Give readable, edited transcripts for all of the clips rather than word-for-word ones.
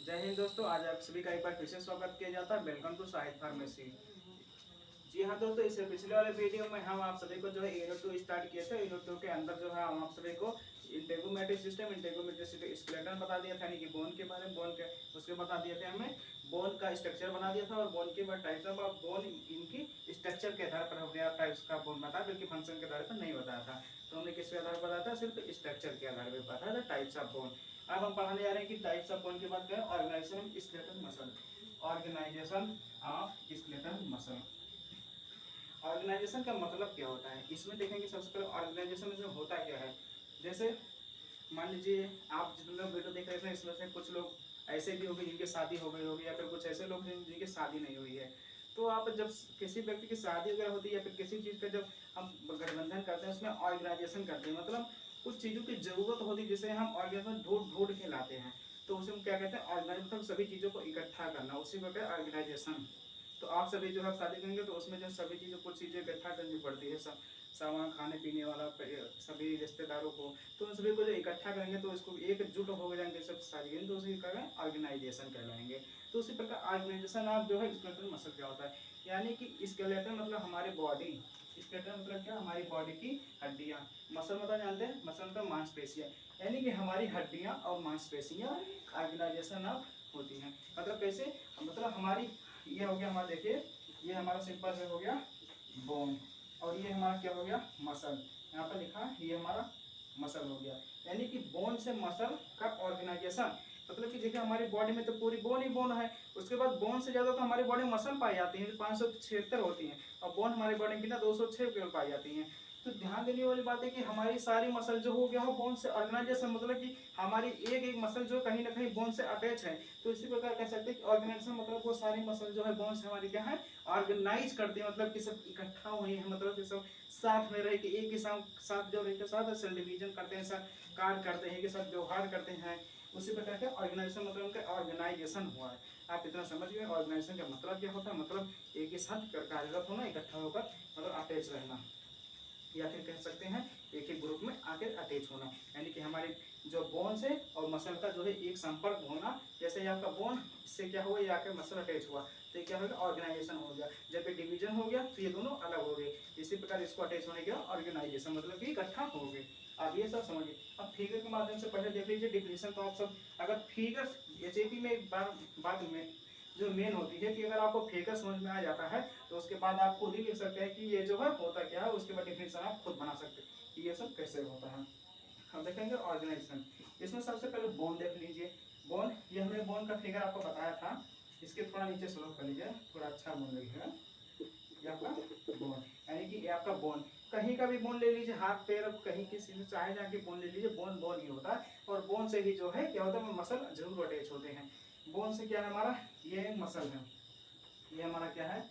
जय हिंद दोस्तों, आज आप सभी का एक बार फिर से स्वागत किया जाता है। Welcome to Shahid Pharmacy. जी हाँ दोस्तों, इससे पिछले वाले वीडियो में हम आप सभी को जो है ईनो 2 स्टार्ट किए थे। ईनो 2 के अंदर जो है हम आप सभी को इंटेगोमेट्रिक सिस्टम स्केलेटन बता दिया था, यानी कि बोन के बारे में, बोन के उसके बता दिए थे हमें, बोन का स्ट्रक्चर बना दिया था और बोन के बाद टाइप्स ऑफ बोन, इनकी स्ट्रक्चर के आधार पर हमने टाइप्स का बोन बताया, बल्कि फंक्शन के आधार पर नहीं बताया था। तो हमने किसके आधार पर बताया था? सिर्फ स्ट्रक्चर के आधार पर बताया था, टाइप्स ऑफ बोन। अब हम पढ़ाने जा रहे हैं कि टाइप्स ऑफ बोन के बाद क्या है? Organisation skeletal muscle. Organisation of skeletal muscle. Organisation का मतलब क्या होता है, इसमें देखेंगे। सबसे पहले ऑर्गेनाइजेशन में होता क्या है, जैसे मान लीजिए आप जितने लोग वीडियो देख रहे थे, इसमें से कुछ लोग ऐसे भी होंगे जिनकी शादी हो गई होगी, या फिर कुछ ऐसे लोग हैं जिनकी शादी नहीं हुई है। तो आप जब किसी व्यक्ति की शादी वगैरह होती है या फिर किसी चीज़ का जब हम गठबंधन करते हैं, उसमें ऑर्गेनाइजेशन करते हैं, मतलब कुछ चीज़ों की जरूरत होती है जिसे हम ऑर्गेनाइजेशन ढूंढ ढूंढ के लाते हैं। तो उसे हम क्या कहते हैं? ऑर्गेनाइजेशन, मतलब सभी चीज़ों को इकट्ठा करना, उसी को कहते हैं ऑर्गेनाइजेशन। तो आप सभी जो है शादी करेंगे तो उसमें जो सभी चीज़ें, कुछ चीज़ें इकट्ठा करनी पड़ती है, सब सामान, खाने पीने वाला, सभी रिश्तेदारों को, तो उन सभी को जो इकट्ठा करेंगे तो इसको एकजुट हो जाएंगे सब सारी, तो उसी का ऑर्गेनाइजेशन कहलाएंगे। तो उसी प्रकार ऑर्गेनाइजेशन आप जो है स्केलेटल मसल क्या होता है, यानी कि स्केलेटल मतलब हमारी बॉडी, स्केलेटल मतलब क्या? हमारी बॉडी की हड्डियाँ। मसल मतलब जानते हैं, मसल मतलब मांसपेशियाँ, यानी कि हमारी हड्डियाँ और मांसपेशियाँ ऑर्गेनाइजेशन ऑफ होती हैं। मतलब कैसे? मतलब हमारी, ये हो गया हमारा, देखिए ये हमारा सिंपल से हो गया बोन, और ये हमारा क्या हो गया? मसल। यहाँ पर लिखा ये हमारा मसल हो गया, यानी कि बोन से मसल का ऑर्गेनाइजेशन। मतलब कि देखिए हमारी बॉडी में तो पूरी बोन ही बोन है, उसके बाद बोन से ज़्यादा तो हमारी बॉडी में मसल पाई जाती है, 576 होती हैं, और बोन हमारी बॉडी में कितना 206 केवल पाई जाती हैं। तो ध्यान देने वाली बात है कि हमारी सारी मसल जो हो गया हो बोन से ऑर्गेनाइजेशन, मतलब कि हमारी एक एक मसल जो कहीं ना कहीं बोन से अटैच है। तो इसी प्रकार कह सकते हैं कि ऑर्गेनाइजेशन मतलब वो सारी मसल जो है बोन से हमारी क्या है? ऑर्गेनाइज करती है, मतलब कि सब इकट्ठा हुई है, मतलब कि सब साथ में रह के एक ही साथ जो रहते साथ सेल डिवीजन करते हैं, साथ कार्य करते हैं, के साथ व्यवहार करते हैं। उसी प्रकार का ऑर्गेनाइजेशन मतलब उनका ऑर्गेनाइजेशन हुआ है। आप इतना समझ गए ऑर्गेनाइजेशन का मतलब क्या होता है? मतलब एक ही साथ कार्यरत होना, इकट्ठा होकर, मतलब अटैच रहना, या फिर कह सकते हैं एक ही ग्रुप में आकर अटैच होना, यानी कि हमारे जो बोन से और मसल का जो है एक संपर्क होना। जैसे आपका बोन इससे क्या हुआ, ये आकर मसल अटैच हुआ, तो ये क्या होगा? ऑर्गेनाइजेशन हो गया। जब ये डिवीजन हो गया तो ये दोनों अलग हो गए। इसी प्रकार इसको अटैच होने के ऑर्गेनाइजेशन, मतलब कि इकट्ठा हो गए। आप ये सब समझिए। अब फिगर के माध्यम से पहले देख लीजिए डिफिनेशन। तो आप सब अगर फिगर एचएपी में एक बात में जो मेन होती है कि अगर आपको फिगर समझ में आ जाता है तो उसके बाद आप खुद ही लिख सकते हैं कि ये जो है होता क्या है, उसके बाद डिफिनेशन आप खुद बना सकते हैं कि ये सब कैसे होता है। हम देखेंगे ऑर्गेनाइजेशन। इसमें सबसे पहले बोन देख लीजिए। बोन, ये हमने बोन का फिगर आपको बताया था, इसके थोड़ा नीचे स्लो कर लीजिए, थोड़ा अच्छा बोन लगेगा। ये आपका बोन, यानी कि ये आपका बोन, कहीं का भी बोन ले लीजिए, हाथ पैर कहीं किसी से चाहे जाके बोन ले लीजिए, बोन बोन ही होता है। और बोन से ही जो है क्या होता है? मसल जरूर अटैच होते हैं। बोन से क्या है हमारा? ये मसल है, ये हमारा क्या है?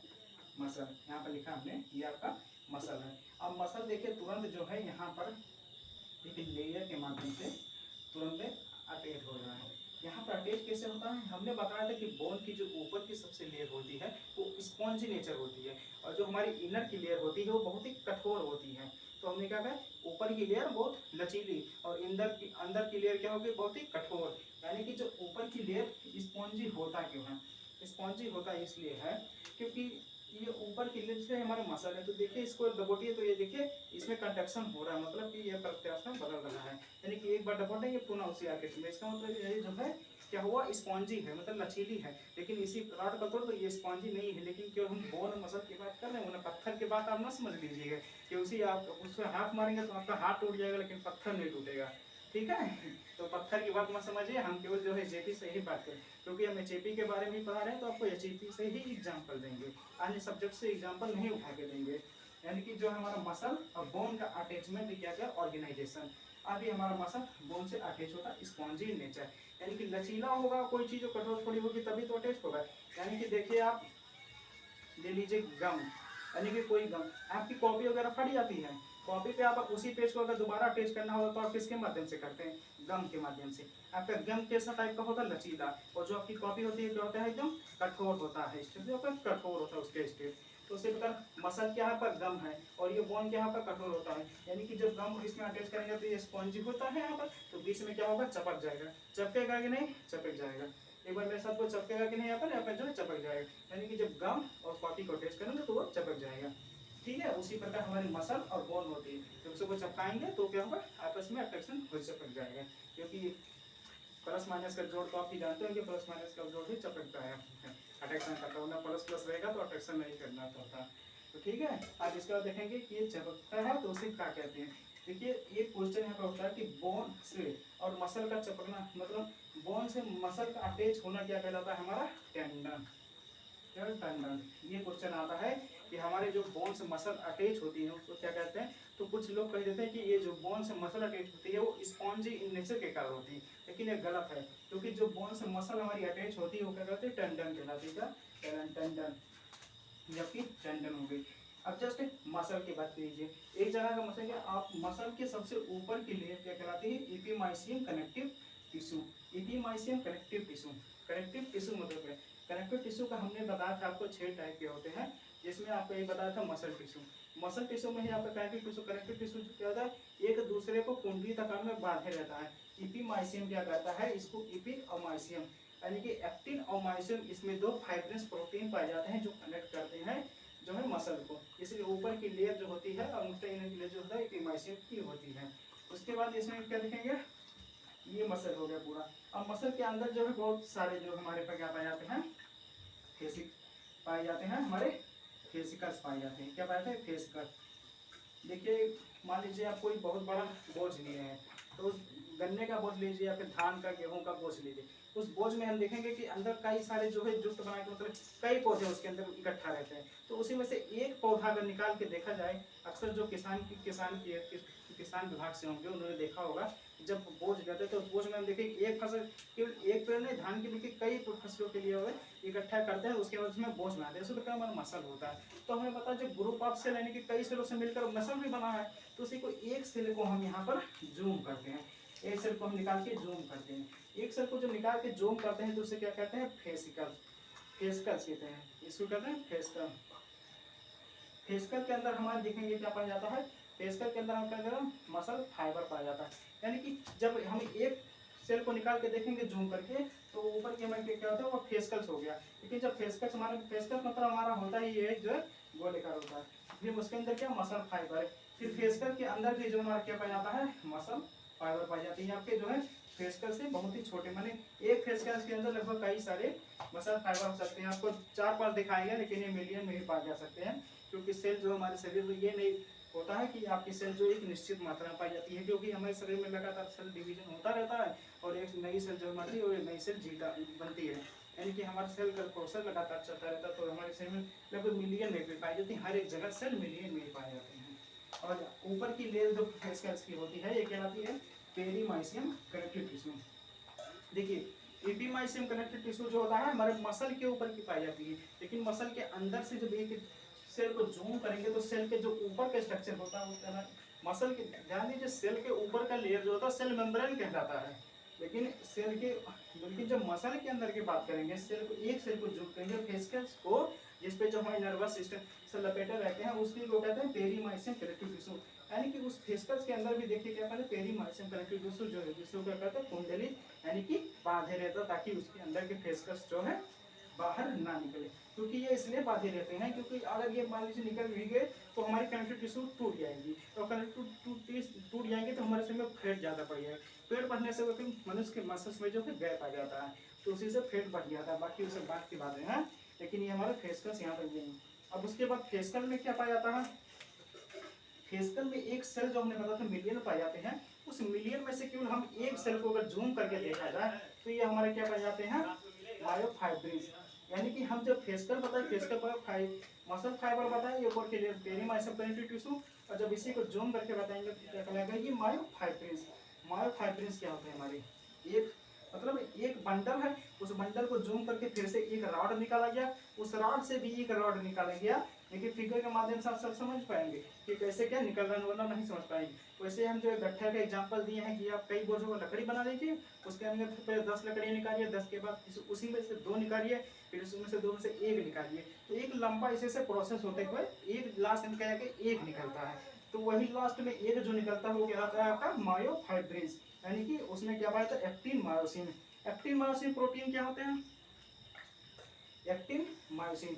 मसल। यहाँ पर लिखा हमने, ये आपका मसल है। अब मसल देखिए तुरंत जो है यहाँ पर एक लेयर के माध्यम से तुरंत अटैच हो रहा है। यहाँ पर अटैच कैसे होता है? हमने बताया था कि बोन की जो ऊपर की सबसे लेयर होती है वो स्पॉन्जी नेचर होती है, और जो हमारी इनर की लेयर होती है वो बहुत ही कठोर होती है। तो हमने क्या कहा? ऊपर की लेयर बहुत लचीली और अंदर की लेयर क्या होगी? बहुत ही कठोर। यानी कि जो ऊपर की लेयर स्पॉन्जी होता क्यों है? स्पॉन्जी होता इसलिए है क्योंकि ये ऊपर की लेयर से हमारा मसल है। तो देखिए इसको दबोटिए तो ये देखिए इसमें कंडक्शन हो रहा है, मतलब कि ये प्रत्यास्थ में बदल रहा है, यानी कि एक बार दबोटेंगे पुनः उसी आकृति में। इसका मतलब ये जो है क्या हुआ? स्पॉन्जी है, मतलब लचीली है। लेकिन इसी रॉड का तोड़ तो ये स्पॉन्जी नहीं है। लेकिन क्यों हम बोन मसल की बात कर रहे हैं, पत्थर की बात आप ना समझ लीजिएगा कि उसी आप उसमें हाथ मारेंगे तो आपका हाथ टूट जाएगा, लेकिन पत्थर नहीं टूटेगा। ठीक है, तो पत्थर की बात मत समझिए, हम केवल जो है एचएपी से ही बात करें, क्योंकि हम एचएपी के बारे में पढ़ा रहे हैं तो आपको एचएपी से ही एग्जाम्पल देंगे, अन्य सब्जेक्ट से एग्जाम्पल नहीं उठा के देंगे। यानी कि जो हमारा मसल और बोन का अटैचमेंट क्या क्या? ऑर्गेनाइजेशन। अभी हमारा मसल बोन से अटैच होता है, स्पॉन्जी नेचर, यानी कि लचीला होगा, कोई चीज़ जो कठोर थोड़ी होगी तभी तो अटैच होगा। यानी कि देखिए आप ले लीजिए गम, यानी कि कोई गम, आपकी कॉपी वगैरह फट जाती है, कॉपी पे आप उसी पेज को अगर दोबारा अटैच करना होगा तो आप किसके माध्यम से करते हैं? गम के माध्यम से। आपका गम कैसा टाइप का होता है? लचीला। और जो आपकी कॉपी होती है क्या होता है? एकदम कठोर होता है, स्टेप जो कठोर होता है उसके स्टेप। तो उसी प्रकार मसल क्या है पर गम है, और ये बोन क्या है पर कठोर होता है। यानी कि जब गम इसमें अटैच करेंगे तो ये स्पॉन्जी होता है यहाँ पर, तो बीच में क्या होगा? चपक जाएगा। चपकेगा कि नहीं? चपक जाएगा। एक बार मेरे साथ वो चपकेगा कि नहीं, यहाँ पर जो है चिपक जाएगा, यानी कि जब गम और कॉपी को टेस्ट करेंगे तो वो चिपक जाएगा। ठीक है, उसी प्रकार हमारी मसल और बोन होती है, जब उसको चिपकाएंगे तो क्या होगा, आपस में अट्रैक्शन हो चिपक जाएगा, क्योंकि प्लस माइनस का जोड़ तो आप ही जानते हैं कि प्लस माइनस का जोड़ भी चिपकता है, अट्रैक्शन करता है, प्लस प्लस रहेगा तो अट्रैक्शन नहीं करना होता। तो ठीक है, आज इसके बाद देखेंगे कि ये चिपकता है तो उसे क्या कहते हैं। देखिए ये क्वेश्चन यहाँ पर होता है कि बोन से और मसल का चिपकना, मतलब बोन से मसल का अटैच होना क्या कहलाता है, हमारा टेंडन। टेंडन, ये क्वेश्चन आता है कि हमारे जो बोन से मसल अटैच होती है उसको क्या कहते हैं। तो कुछ लोग कह देते हैं कि ये जो बोन से मसल अटैच होती है वो स्पॉन्जी इन नेचर के कारण होती है, लेकिन ये गलत है, क्योंकि जो बोन से मसल हमारी अटैच होती है वो क्या कहते हैं, टेंडन कहलाती है, टेंडन, जबकि टेंडन हो गई। अब जस्ट मसल की बात कीजिए, एक जगह का मसल क्या, आप मसल के सबसे ऊपर की लेयर क्या कहलाती है, epimysium connective tissue. Epimysium connective tissue, connective tissue मतलब है, कनेक्टिव टिश्यू का हमने बताया था आपको 6 टाइप के होते हैं, जिसमें आपको एक बताया था मसल टिश्यू। मसल टिश्यू में ही आपका कनेक्टिव टिश्यू क्या होता है, एक दूसरे को कुंडली आकार में बांधे रहता है। एपिमाइसियम क्या कहता है इसको, एपिमाइसियम, यानी कि एक्टिन और माइसियम, इसमें 2 फाइब्रस प्रोटीन पाए जाते हैं जो कनेक्ट करते हैं जो है मसल को, इसलिए ऊपर की लेयर जो होती है और नीचे की लेयर जो होता है एपिमाइसियम की होती है। उसके बाद इसमें क्या देखेंगे, ये मसल हो गया पूरा। अब मसल के अंदर जो है बहुत सारे जो हमारे पास क्या पाए जाते हैं, फेसिक पाए जाते हैं, हमारे फेसिकल्स पाए जाते हैं। क्या पाए जाते हैं, फेसिकल। देखिए मान लीजिए आप कोई बहुत बड़ा बोझ लिए हैं, तो उस गन्ने का बोझ लीजिए या फिर धान का गेहूं का बोझ लीजिए, उस बोझ में हम देखेंगे कि अंदर कई सारे जो है जुट बना के, मतलब कई पौधे उसके अंदर इकट्ठा रहते हैं, तो उसी में से एक पौधा अगर निकाल के देखा जाए, अक्सर जो किसान विभाग से होंगे उन्होंने देखा होगा, जब बोझ जाते हैं तो उस बोझ में हम देखेंगे एक फसल, केवल एक पेड़ नहीं, धान के लिए कई फसलों के लिए इकट्ठा करते हैं, उसके बाद उसमें बोझ बनाते हैं, उसमें क्या हमारा मसल होता है। तो हमें पता है जब ग्रुप ऑफ सेल यानी कि कई सेलों से मिलकर मसल भी बना है, तो उसी को एक सेल को हम यहाँ पर जूम करते हैं, एक सेल को हम निकाल के जूम करते हैं, एक सेल को जब निकाल के जूम करते हैं तो उसे क्या कहते हैं, फेसिकल, फेसिकल्स कहते हैं, इसको कहते हैं फेसिकल। फेसिकल के अंदर हमारे देखेंगे क्या पाया जाता है, फेसिकल के अंदर हम क्या कहते हैं, मसल फाइबर पाया जाता है, यानी कि जब हम एक सेल को निकाल के देखेंगे जूम करके तो ऊपर के हमारे क्या होता है, वो फेसिकल्स हो गया, लेकिन जब फेसिकल्स हमारे, फेसिकल्स मतलब हमारा होता ही ये जो है गोलेकार होता है, फिर उसके अंदर क्या मसल फाइबर है, फिर फेसिकल के अंदर भी जो हमारा क्या पाया जाता है, मसल फाइबर पाई जाती है। आपके जो है फेसिकल से बहुत ही छोटे, माने एक फेसिकल के अंदर लगभग कई सारे मसल फाइबर हो सकते हैं, आपको 4-5 दिखाएंगे, लेकिन ये मिलियन में ही पाए जा सकते हैं, क्योंकि सेल जो हमारे शरीर में ये नहीं होता है कि आपकी सेल जो एक निश्चित मात्रा में पाई जाती है, क्योंकि हमारे शरीर में लगातार सेल डिवीजन होता रहता है और एक नई सेल जो हमारी और नई सेल जीता बनती है, यानी कि हमारे सेल का प्रोसेस लगातार चलता रहता है, तो हमारे शरीर में लगभग मिलियन में भी पाई जाती है, हर एक जगह सेल मिलियन में पाए जाते हैं। और ऊपर की लेयर जो फेसिकल्स की होती है ये कहलाती है पेरीमाइसियम कनेक्टिव टिश्यू। देखिए एपिमाइसियम कनेक्टिव टिश्यू जो होता है हमारे मसल के ऊपर की पाई जाती है, लेकिन मसल के अंदर से जब एक सेल को जूम करेंगे तो सेल के जो ऊपर का स्ट्रक्चर होता है वो मसल के, ध्यान दीजिए सेल के ऊपर का लेयर जो होता है सेल मेम्ब्रेन कहलाता है, लेकिन सेल के, लेकिन जब मसल के अंदर की बात करेंगे, सेल को एक सेल को जूम करेंगे फेसिकल्स को, जिसपे जो हमारे नर्वस सिस्टम से लपेटे रहते हैं, उसके को कहते हैं पेरीमाइसियम कनेक्टिव टिश्यू, यानी कि उस फेसिकल्स के अंदर भी देखिए क्या कहते हैं, पेरीमाइसियम कनेक्टिव टिश्यू जो है, जिसको क्या कहते हैं कुंडली, यानी कि बांधे रहता है, ताकि उसके अंदर के फेसिकल्स जो है बाहर ना निकले, क्योंकि ये इसलिए बांधे रहते हैं, क्योंकि अगर ये मान लीजिए निकल भी गए तो हमारी कनेक्टिव टिश्यू टूट जाएगी, और कनेक्टिव टूट जाएंगे तो हमारे शरीर में फैट ज़्यादा बढ़ जाएगा, फैट बढ़ने से मनुष्य के मसल्स में जो है गैप आ जाता है, तो उसी से फैट बढ़ जाता है, बाकी उसे बात की बातें हैं, लेकिन ये हमारे फेसिकल्स यहाँ पर ये। अब उसके बाद फेसिकल में क्या पाया जाता है, फेसिकल में एक सेल जो हमने बताया था मिलियन पाए जाते हैं, उस मिलियन में से केवल हम एक सेल को अगर जूम करके देखा जाए तो ये हमारे क्या पाए जाते हैं, मायोफाइब्रिल्स, यानी कि हम जब फेसिकल बताए, फेसिकल पर मसल फाइबर बताए, ये ऊपर के लिए पेरीमाइसियम कनेक्टिव टिश्यू, और जब इसी को जूम करके बताएंगे तो क्या कहलाएगा, ये मायोफाइब्रिल्स। मायोफाइब्रिल्स क्या होते हैं, हमारे एक मतलब एक बंडल है, उस बंडल को जूम करके फिर से एक रॉड निकाला गया, उस रॉड से भी एक रॉड निकाला गया, लेकिन फिगर के माध्यम से आप सब समझ पाएंगे कि कैसे क्या निकल रहा है, वरना नहीं समझ पाएंगे। वैसे हम जो गट्ठा का एग्जांपल दिए हैं कि आप कई बोझों को लकड़ी बना लीजिए, उसके अंदर पहले 10 लकड़ियाँ निकालिए, 10 के बाद उसी में से 2 निकालिए, फिर उसमें से 2 में से 1 निकालिए, तो एक लंबा ऐसे प्रोसेस होते हुए एक लास्ट निकल के 1 निकलता है, तो वही लास्ट में एक जो निकलता है वो क्या होता है आपका मायोफाइब्रिल्स, यानी कि उसमें क्या पाया था actin myosin, actin myosin protein क्या होते हैं? Actin myosin,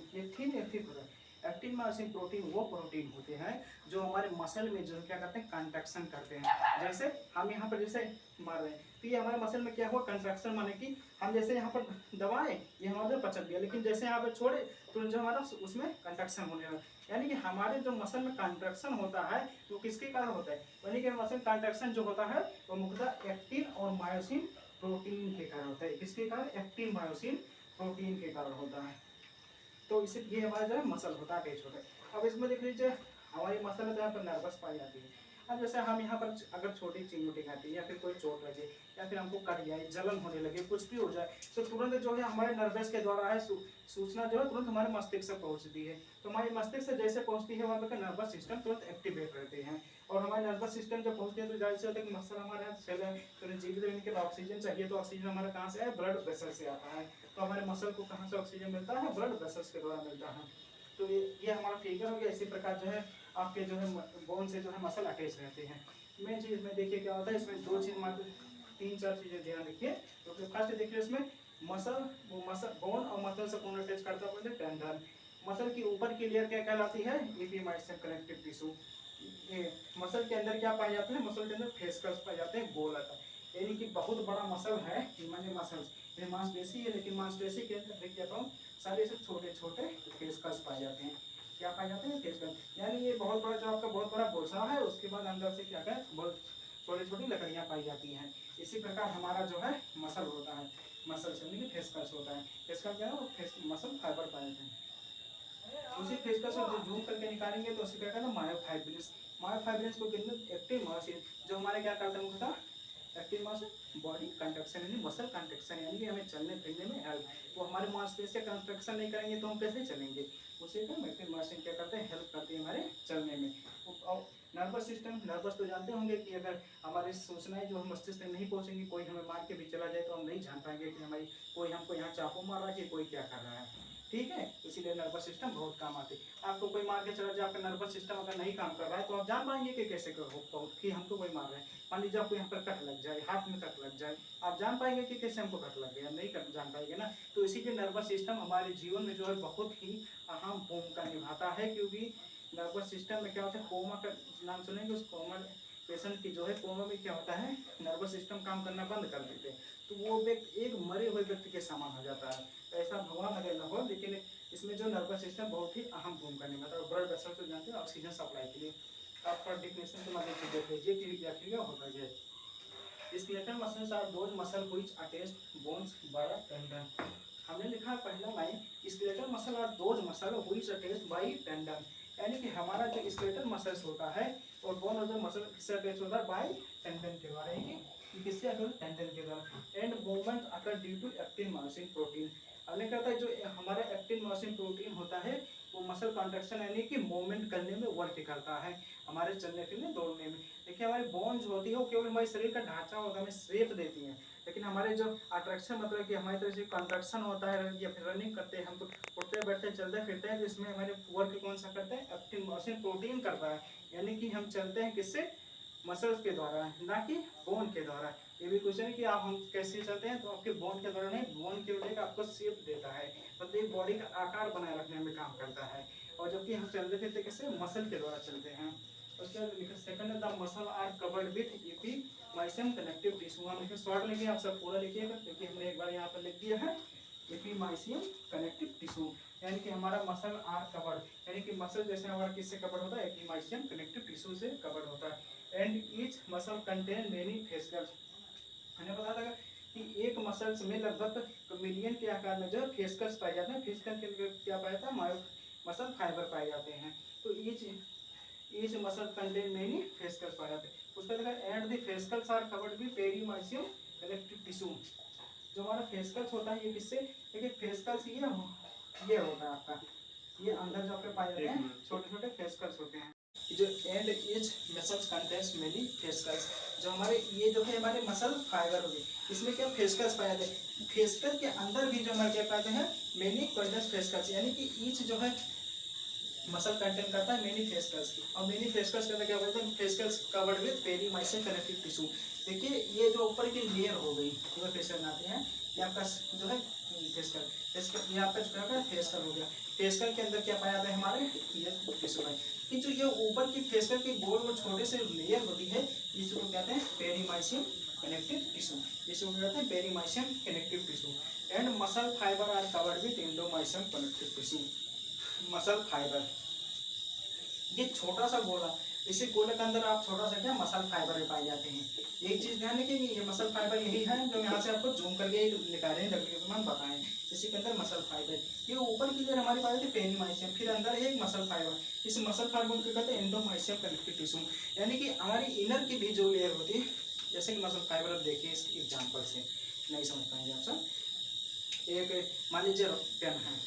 actin myosin protein वो प्रोटीन होते हैं जो हमारे मसल में जो क्या करते हैं, कंट्रैक्शन करते हैं। जैसे हम यहाँ पर जैसे मार रहे हैं तो ये हमारे मसल में क्या हुआ, कंट्रैक्शन, माने कि हम जैसे यहाँ पर दबाए ये हमारे पचक गया, लेकिन जैसे यहाँ पर छोड़े तो जो हमारा उसमें कंट्रैक्शन होने लगा। यानी कि हमारे जो मसल में कंट्रैक्शन होता है वो किसके कारण होता है, यानी कि मसल कंट्रैक्शन जो होता है वो मुख्यतः एक्टिन और मायोसिन प्रोटीन के कारण होता है। किसके कारण? एक्टिन मायोसिन प्रोटीन के कारण होता है। तो इसे ये हमारा जो है मसल होता है अटैच होता है। अब इसमें देख लीजिए हमारी मसल है तो यहाँ पर नर्वस पाई जाती है। अब जैसे हम यहाँ पर अगर छोटी चिंगुटी खाती है या फिर कोई चोट लगे या फिर हमको कट जाए, जलन होने लगे, कुछ भी हो जाए तो तुरंत जो है हमारे नर्वस के द्वारा है सूचना जो है तुरंत हमारे मस्तिष्क से पहुँचती है। तो हमारे मस्तिष्क से जैसे पहुँचती है वहाँ पर नर्वस सिस्टम तुरंत एक्टिवेट रहते हैं, और हमारे नर्वस सिस्टम जब पहुँचते हैं तो जाहिर से होता है कि मसल हमारे यहाँ सेल है, तो जीवित रहने के लिए ऑक्सीजन चाहिए, तो ऑक्सीजन हमारा कहाँ से है? ब्लड वेसल से आता है। तो हमारे मसल को कहाँ से ऑक्सीजन मिलता है? ब्लड वेसल्स के द्वारा मिलता है। तो ये हमारा फिगर हो गया। इसी प्रकार जो है आपके जो है बोन से जो है मसल अटैच रहते हैं। मेन चीज में देखिए क्या होता है, इसमें दो चीज मात्र 3-4 चीजें ध्यान रखिए। तो फर्स्ट देखिए इसमें मसल, वो मसल बोन और मसल से कौन अटैच करता है? टेंडन। मसल की ऊपर की लेयर क्या कहलाती है? Epimysium connective tissue. ये मसल के अंदर क्या पाए जाते हैं? मसल के अंदर फेसकल्स पाए जाते हैं गोल आकार, यानी कि बहुत बड़ा मसल है। माने मसल्स ये मांसपेशी है, लेकिन मांसपेशी के अंदर देखिए तो सारे से छोटे छोटे फेसकल्स पाए जाते हैं। क्या पाए जाते हैं? फेसकल्स। यानी ये बहुत बड़ा जो आपका बहुत बड़ा बोझा है, उसके बाद अंदर से क्या है बहुत छोटी छोटी लकड़ियाँ पाई जाती हैं। इसी प्रकार हमारा जो है मसल होता है, मसल से यानी कि फेसकल्स होता है। फेसकल क्या है? मसल फाइबर पाए जाते हैं। उसी फेसकल्स को जो जूम करके निकालेंगे तो उसे क्या कहते हैं? मायोफाइब्रिल्स। मायोफाइब्रिल्स को कहते हैं एक्टिन मायोसिन, जो हमारे क्या करते हैं मुख्यतः एक्टिव मायोसिन बॉडी कंट्रैक्शन यानी मसल कंट्रैक्शन, यानी कि हमें चलने फिरने में हेल्प। तो हमारे मांसपेशियां कंट्रैक्शन नहीं करेंगे तो हम कैसे चलेंगे? उसे क्या एक्टिव मायोसिन क्या करते हैं? हेल्प करते हैं हमारे चलने में। और नर्वस सिस्टम, नर्वस तो जानते होंगे कि अगर हमारी सूचनाएं जो मस्तिष्क में नहीं पहुंचेंगी, कोई हमें मार के भी चला जाए तो हम नहीं जान पाएंगे कि हमारी कोई हमको यहाँ चाकू मार रहा है कि कोई क्या कर रहा है। ठीक है, इसीलिए नर्वस सिस्टम बहुत काम आती है। आपको कोई मार के चला जाए, आपका नर्वस सिस्टम अगर नहीं काम कर रहा है तो आप जान पाएंगे कि कैसे कि हमको कोई मार रहा है। मान लीजिए आपको यहाँ पर कट लग जाए, हाथ में कट लग जाए, आप जान पाएंगे कि कैसे हमको कट लग गया? नहीं जान पाएंगे ना। तो इसीलिए नर्वस सिस्टम हमारे जीवन में जो है बहुत ही अहम भूमिका निभाता है, क्योंकि नर्वस सिस्टम में क्या होता है, कोमा का नाम सुनेंगे, उस कोमा पेशेंट की जो है कोमा में क्या होता है, नर्वस सिस्टम काम करना बंद कर देते हैं, तो वो व्यक्ति एक मरे हुए व्यक्ति के समान हो जाता है। ऐसा भगवान अगर न हो, लेकिन इसमें जो नर्वस सिस्टम बहुत ही अहम भूमिका निभाता है। ब्लड वेसल तो जानते हैं ऑक्सीजन सप्लाई के लिए। आपका डिफिनेशन के माध्यम से देख लीजिए कि क्या क्लियर होता है। Skeletal muscles are those muscle which attach bones by tendon. हमने लिखा पहला line, skeletal muscle are those muscle which attach by tendon, यानी कि हमारा जो स्केलेटल मसल्स होता है और बोन और जो मसल किससे अटैच होता है? बाय टेंडन के द्वारा। कि किससे अटैच? टेंडन के द्वारा। And movement occur due to actin myosin protein. हमने कहता है जो हमारा एक्टिन मायोसिन प्रोटीन होता है वो मसल कॉन्ट्रैक्शन यानी कि मूवमेंट करने में वर्क करता है, हमारे चलने फिरने दौड़ने में। देखिए हमारी बोन जो होती है वो केवल हमारे शरीर का ढांचा होता है, हमें शेप देती है, लेकिन हमारे जो अट्रैक्शन मतलब कि हमारी तरह से कॉन्ट्रैक्शन होता है या फिर रनिंग करते हैं, हम तो उठते बैठते चलते फिरते हैं, जिसमें हमारे वर्क कौन सा करते हैं? एक्टिन मायोसिन प्रोटीन करता है। यानी कि हम चलते हैं किससे? मसल्स के द्वारा, ना कि बोन के द्वारा। ये भी क्वेश्चन है कि आप हम कैसे चलते हैं, तो आपके बोन के द्वारा नहीं, बोन की वजह आपको शेप देता है, मतलब एक बॉडी का आकार बनाए रखने में काम करता है। और जबकि हम चलते फिरते कैसे? मसल के द्वारा चलते हैं। उसके बाद सेकंड है the muscle are covered with epimysium connective tissue. हम लिखे शॉर्ट लिखिए, आप सब पूरा लिखिएगा क्योंकि हमने एक बार यहाँ पर लिख दिया है एपिमाइसियम कनेक्टिव टिश्यू, यानी कि हमारा मसल आर कवर्ड, यानी कि मसल जैसे हमारा किससे कवर्ड होता है? एपिमाइसियम कनेक्टिव टिश्यू से कवर्ड होता है। And each muscle contain many fascicles. मैंने बताया था कि एक मसल्स में लगभग मिलियन के आकार में जो फेसकल्स पाए जाते हैं। फेसकल के क्या पाया जाता है? मसल फाइबर पाए जाते हैं। तो each muscle contain many fascicles पाए जाते हैं। उसका देखा and the fascicles are covered with perimysium connective tissue. जो हमारा फेसकल्स होता है ये किससे? देखिए फेसकल्स ये होता है आपका, ये अंदर जो आपके पाए जाते हैं छोटे छोटे फेसकल्स होते हैं। जो and is muscles contains many fascicles, जो हमारे ये जो है हमारे मसल फाइबर हो गए, इसमें क्या फेसकल्स पाए जाते हैं। फेसकल के अंदर भी जो हमारे क्या पाते हैं? मेनी कंटेन्स फेसकल्स, यानी कि ईच जो है मसल कंटेन करता है मेनी फेसकल्स की। और मेनी फेसकल्स के अंदर क्या बोलते हैं? Fascicles covered with perimysium connective tissue. देखिए ये जो ऊपर की लेयर हो गई, पूरा फेसकल बनाते हैं, ये आपका जो है फेस्कल, ये आपका जो है फेस्कल हो गया। फेस्कल के अंदर क्या पाया जाता है हमारे ये टिश्यू है कि जो ये ऊपर की फेस्कल की गोल और छोटे से लेयर होती है इसको कहते हैं पेरीमाइसियम कनेक्टिव टिश्यू, इसको कहते हैं perimysium connective tissue. And muscle fibre are covered with endomysium connective tissue. Muscle fibre ये छोटा सा गोला, इसी गोले के अंदर आप छोटा सा क्या मसल फाइबर पाए जाते हैं। एक चीज ध्यान रखिए ये मसल फाइबर यही है जो यहाँ से आपको जूम करके निकाले डब्ल्यू बताएं। इसी के अंदर मसल फाइबर, ये ऊपर की लेयर हमारी पाई थी पेरीमाइसियम, फिर अंदर है एक मसल फाइबर, इस मसल फाइबर को कहते हैं एंडोमाइसियम कनेक्टिव टिश्यू। यानी कि हमारी इनर की भी जो लेयर होती है, जैसे कि मसल फाइबर आप देखिए इस एग्जाम्पल से नहीं समझ पाएंगे आप सब। एक मान लीजिए पेन है,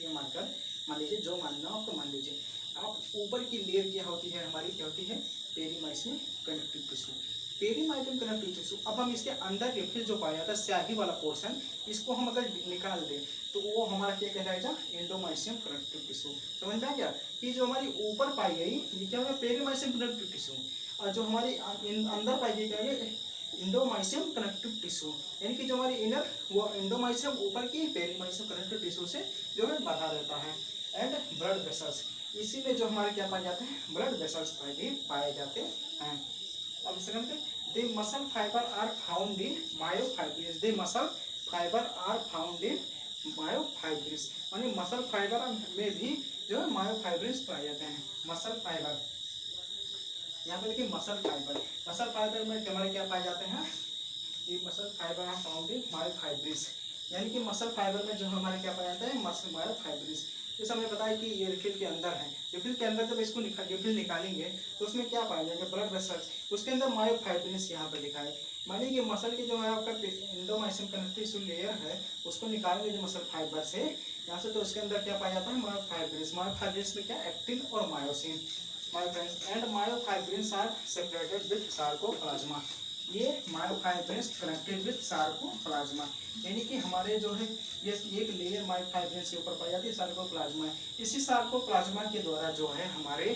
ये मार्कर मान लीजिए, जो मानना हो आपको मान लीजिए। आप ऊपर की लेयर क्या होती है हमारी, क्या होती है perimysium connective tissue, perimysium connective tissue. अब हम इसके अंदर रिफिल जो पाया जाता है स्याही वाला पोर्शन, इसको हम अगर निकाल दें तो वो हमारा क्या कहलाएगा एंडोमाइसियम कनेक्टिव टिश्यू। समझ में आ गया कि जो हमारी ऊपर पाई गई ये क्या होगा पेरीमाइसियम कनेक्टिव टिश्यू, और जो हमारी अंदर पाई गई क्या है एंडोमाइसियम कनेक्टिव टिश्यू। यानी कि जो हमारी इनर वो एंडोमाइसियम ऊपर की पेरीमाइसियम कनेक्टिव टिश्यू से जो है बंधा रहता है। एंड ब्लड वेसल्स, इसी में जो हमारे क्या पाए जाते हैं ब्लड वेसल्स पाए जाते हैं। अब second the muscle fibre are found in myofibrils, the muscle fibre are found in myofibrils, यानी मसल फाइबर में भी जो है मायोफाइब्रिल्स पाए जाते हैं। मसल फाइबर यहाँ पे देखिए मसल फाइबर, मसल फाइबर में हमारे क्या पाए जाते हैं ये muscle fibre are found in myofibrils, यानी कि मसल फाइबर में जो हमारे क्या पाया जाता है मसल मायोफाइब्रिल्स। जैसे हमने बताया कि ये रिफिल के अंदर है, रिफिल के अंदर जब इसको रिफिल निकालेंगे तो उसमें क्या पाया जाएगा ब्लड वेसल्स, उसके अंदर मायोफाइब्रिल्स यहाँ पे लिखा है। मानिए कि मसल के जो है आपका एंडोमाइसियम कनेक्टिव टिश्यू लेयर है उसको निकालेंगे जो मसल फाइबर से यहाँ से, तो उसके अंदर क्या पाया जाता है मायोफाइब्रिल्स। मायोफाइब्रिल्स में क्या एक्टिन और myosin and myofibrils are separated with sarcoplasm, ये मायोफाइब्रिल्स कनेक्टेड विद सार्कोप्लाज्मा, यानी कि हमारे जो है ये एक लेयर मायोफाइब्रिल्स के ऊपर पाई जाती है सार्कोप्लाज्मा। इसी सार्कोप्लाज्मा के द्वारा जो है हमारे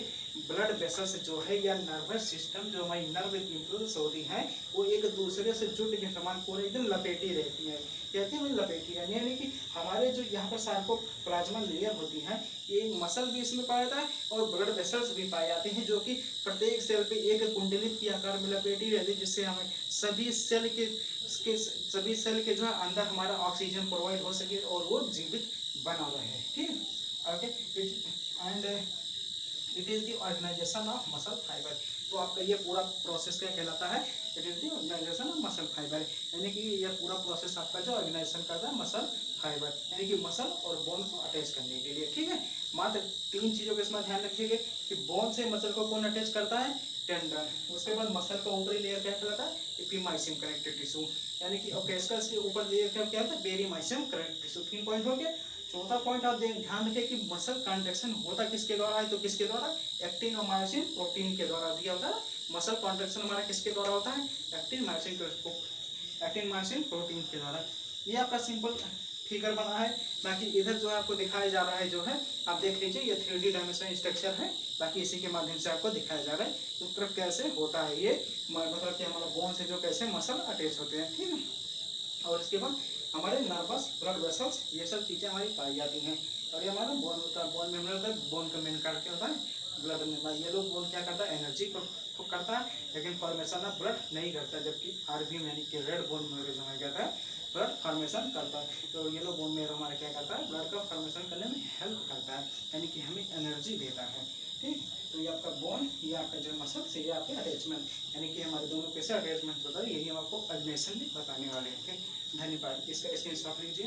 ब्लड वेसल्स जो है या नर्वस सिस्टम जो हमारी नर्व इम्पल्स होती है वो एक दूसरे से जुट के समान पूरे एकदम लपेटी रहती है, कहते हैं लपेटी रहनी, यानी कि हमारे जो यहाँ पर सार्कोप्लाज्मा लेयर होती है ये मसल भी इसमें पाया जाता है और ब्लड वेसल्स भी पाए जाते हैं, जो कि प्रत्येक सेल पे एक कुंडली की आकार में लपेटी रहती है, जिससे हमें सभी सेल के जो है अंदर हमारा ऑक्सीजन प्रोवाइड हो सके और वो जीवित बना रहे। ठीक है okay. And it is the organisation of muscle fibre, तो आपका ये पूरा प्रोसेस क्या कहलाता है it is the organisation of muscle fibre, यानी कि यह पूरा प्रोसेस आपका जो ऑर्गेनाइजेशन करता है मसल फाइबर, यानी कि मसल और बोन को अटैच करने के लिए। ठीक है, मात्र 3 चीज़ों का इसमें ध्यान रखिएगा कि बोन से मसल को कौन अटैच करता है टेंडन, उसके बाद मसल का ऊपरी लेयर क्या कहलाता है एपिमाइसियम कनेक्टिव टिश्यू, यानी कि ओकेस्कस के ऊपर लेयर क्या होता है पेरीमाइसियम कनेक्टिव टिश्यू। 3 पॉइंट हो गया। चौथा पॉइंट आप ध्यान रखें कि मसल कॉन्ट्रैक्शन होता किसके द्वारा है, तो किसके द्वारा एक्टिन और मायोसिन प्रोटीन के द्वारा दिया होता है। मसल कॉन्ट्रैक्शन हमारा किसके द्वारा होता है एक्टिन मायोसिन प्रोटीन के द्वारा। ये आपका सिंपल फिगर बना है, बाकी इधर जो आपको दिखाया जा रहा है जो है आप देख लीजिए ये 3D डायमेंशनल स्ट्रक्चर है, बाकी इसी के माध्यम से आपको दिखाया जा रहा है तो तरफ कैसे होता है ये, मतलब कि हमारा बोन से जो कैसे मसल अटैच होते हैं। ठीक है, और इसके बाद हमारे नर्वस ब्लड वेसल्स ये सब चीज़ें हमारी पाई जाती हैं। और ये हमारा बोन होता है, बोन मेम्ब्रेन होता है, बोन का मेन कार्ड क्या होता है ब्लड मेम्ब्रेन। ये लोग बोन क्या करता है एनर्जी को करता है लेकिन फॉर्मेशन ऑफ ब्लड नहीं करता, जबकि आरबी यानी कि रेड बोन मेरो जो है क्या है ब्लड फॉर्मेशन करता है। तो ये लोग बोन मेरो हमारा क्या करता है ब्लड का फॉर्मेशन करने में हेल्प करता है, यानी कि हमें एनर्जी देता है। ठीक, तो ये आपका बोन, ये आपका जो मसल से ये आपके अटैचमेंट, यानी कि हमारे दोनों कैसे अटैचमेंट होता है यही हम आपको ऑर्गेनाइजेशन में बताने वाले हैं। ठीक, धन्यवाद। इसका स्क्रीनशॉट लीजिए।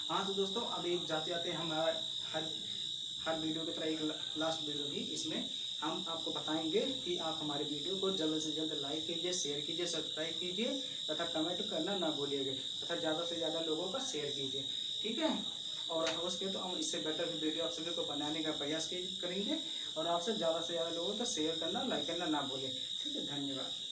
हाँ तो दोस्तों अभी जाते जाते हमारा हर वीडियो की तरह एक लास्ट वीडियो भी इसमें हम आपको बताएंगे कि आप हमारे वीडियो को जल्द से जल्द लाइक कीजिए, शेयर कीजिए, सब्सक्राइब कीजिए तथा कमेंट करना ना भूलिएगा तथा ज़्यादा से ज़्यादा लोगों का शेयर कीजिए। ठीक है, और हो सके तो हम इससे बेटर वीडियो आप सभी को बनाने का प्रयास करेंगे और आपसे ज़्यादा से ज़्यादा लोगों को शेयर करना लाइक करना ना भूलें। ठीक है, धन्यवाद।